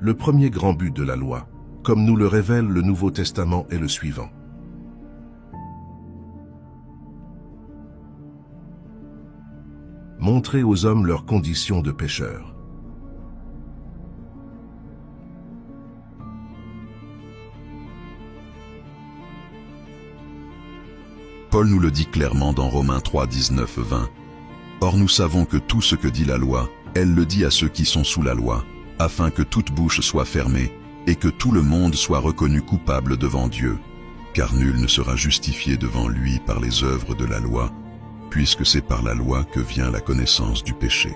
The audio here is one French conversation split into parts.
Le premier grand but de la loi, comme nous le révèle le Nouveau Testament, est le suivant. Montrer aux hommes leurs conditions de pécheurs. Paul nous le dit clairement dans Romains 3, 19, 20. Or nous savons que tout ce que dit la loi, elle le dit à ceux qui sont sous la loi, afin que toute bouche soit fermée, et que tout le monde soit reconnu coupable devant Dieu. Car nul ne sera justifié devant lui par les œuvres de la loi, puisque c'est par la loi que vient la connaissance du péché.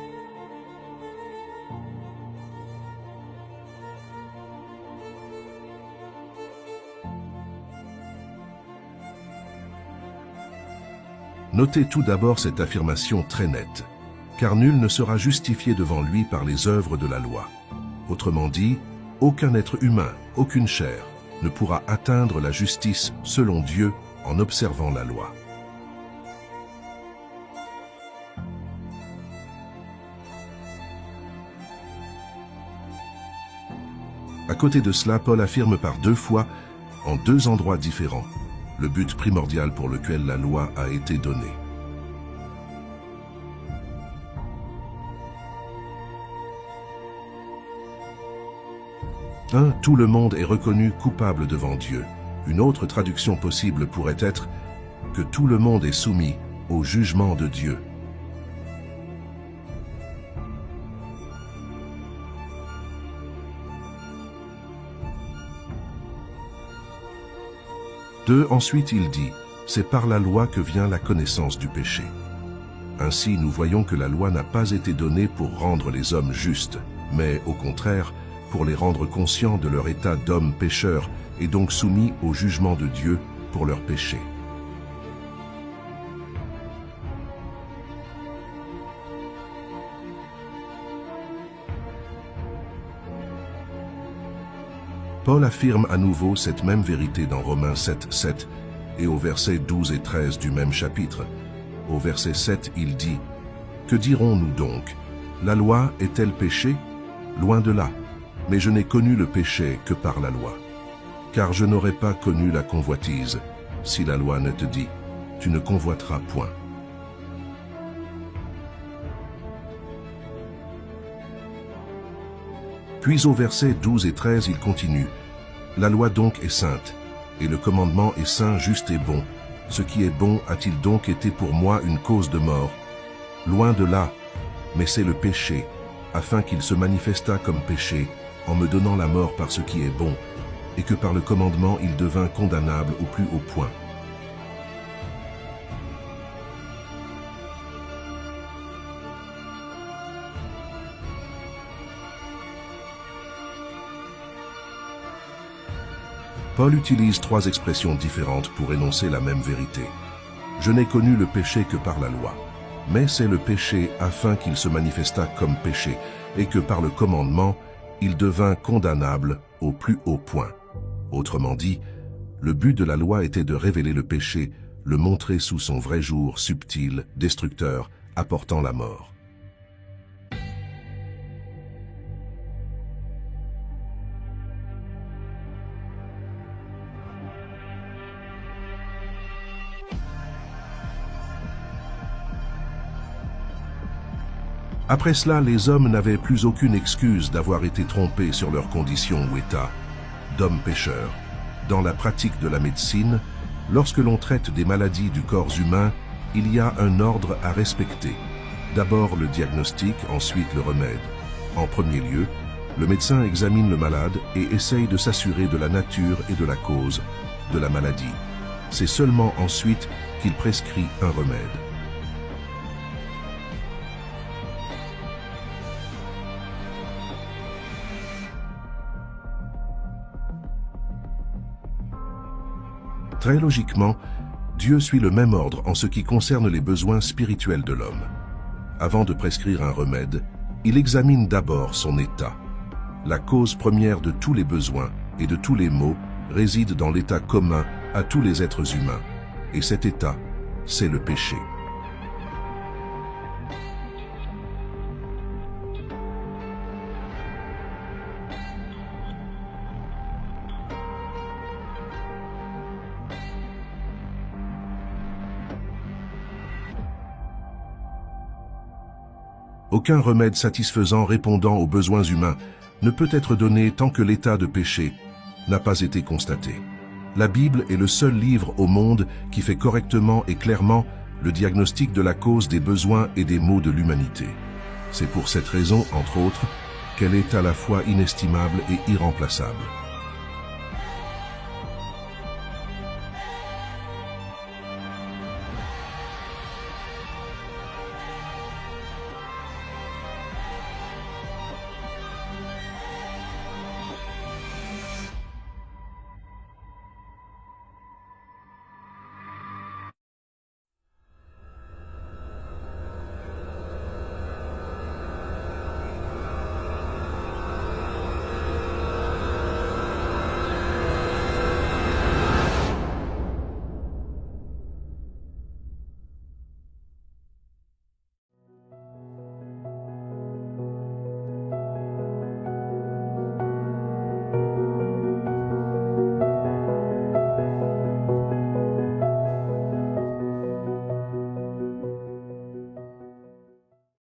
Notez tout d'abord cette affirmation très nette, car nul ne sera justifié devant lui par les œuvres de la loi. Autrement dit, aucun être humain, aucune chair, ne pourra atteindre la justice selon Dieu en observant la loi. À côté de cela, Paul affirme par 2 fois, en 2 endroits différents, le but primordial pour lequel la loi a été donnée. Tout le monde est reconnu coupable devant Dieu. Une autre traduction possible pourrait être que tout le monde est soumis au jugement de Dieu. Ensuite, il dit, c'est par la loi que vient la connaissance du péché. Ainsi, nous voyons que la loi n'a pas été donnée pour rendre les hommes justes, mais au contraire, pour les rendre conscients de leur état d'hommes pécheurs et donc soumis au jugement de Dieu pour leurs péchés. Paul affirme à nouveau cette même vérité dans Romains 7, 7 et au verset 12 et 13 du même chapitre. Au verset 7, il dit « Que dirons-nous donc? La loi est-elle péché? Loin de là. Mais je n'ai connu le péché que par la loi. Car je n'aurais pas connu la convoitise, si la loi ne te dit « Tu ne convoiteras point ». Puis au verset 12 et 13, il continue « La loi donc est sainte, et le commandement est saint, juste et bon. Ce qui est bon a-t-il donc été pour moi une cause de mort? Loin de là, mais c'est le péché, afin qu'il se manifestât comme péché, en me donnant la mort par ce qui est bon, et que par le commandement il devint condamnable au plus haut point. » Paul utilise 3 expressions différentes pour énoncer la même vérité. Je n'ai connu le péché que par la loi, mais c'est le péché afin qu'il se manifestât comme péché, et que par le commandement, il devint condamnable au plus haut point. Autrement dit, le but de la loi était de révéler le péché, le montrer sous son vrai jour subtil, destructeur, apportant la mort. Après cela, les hommes n'avaient plus aucune excuse d'avoir été trompés sur leur condition ou état d'hommes pécheurs. Dans la pratique de la médecine, lorsque l'on traite des maladies du corps humain, il y a un ordre à respecter. D'abord le diagnostic, ensuite le remède. En premier lieu, le médecin examine le malade et essaye de s'assurer de la nature et de la cause de la maladie. C'est seulement ensuite qu'il prescrit un remède. Très logiquement, Dieu suit le même ordre en ce qui concerne les besoins spirituels de l'homme. Avant de prescrire un remède, il examine d'abord son état. La cause première de tous les besoins et de tous les maux réside dans l'état commun à tous les êtres humains. Et cet état, c'est le péché. Aucun remède satisfaisant répondant aux besoins humains ne peut être donné tant que l'état de péché n'a pas été constaté. La Bible est le seul livre au monde qui fait correctement et clairement le diagnostic de la cause des besoins et des maux de l'humanité. C'est pour cette raison, entre autres, qu'elle est à la fois inestimable et irremplaçable.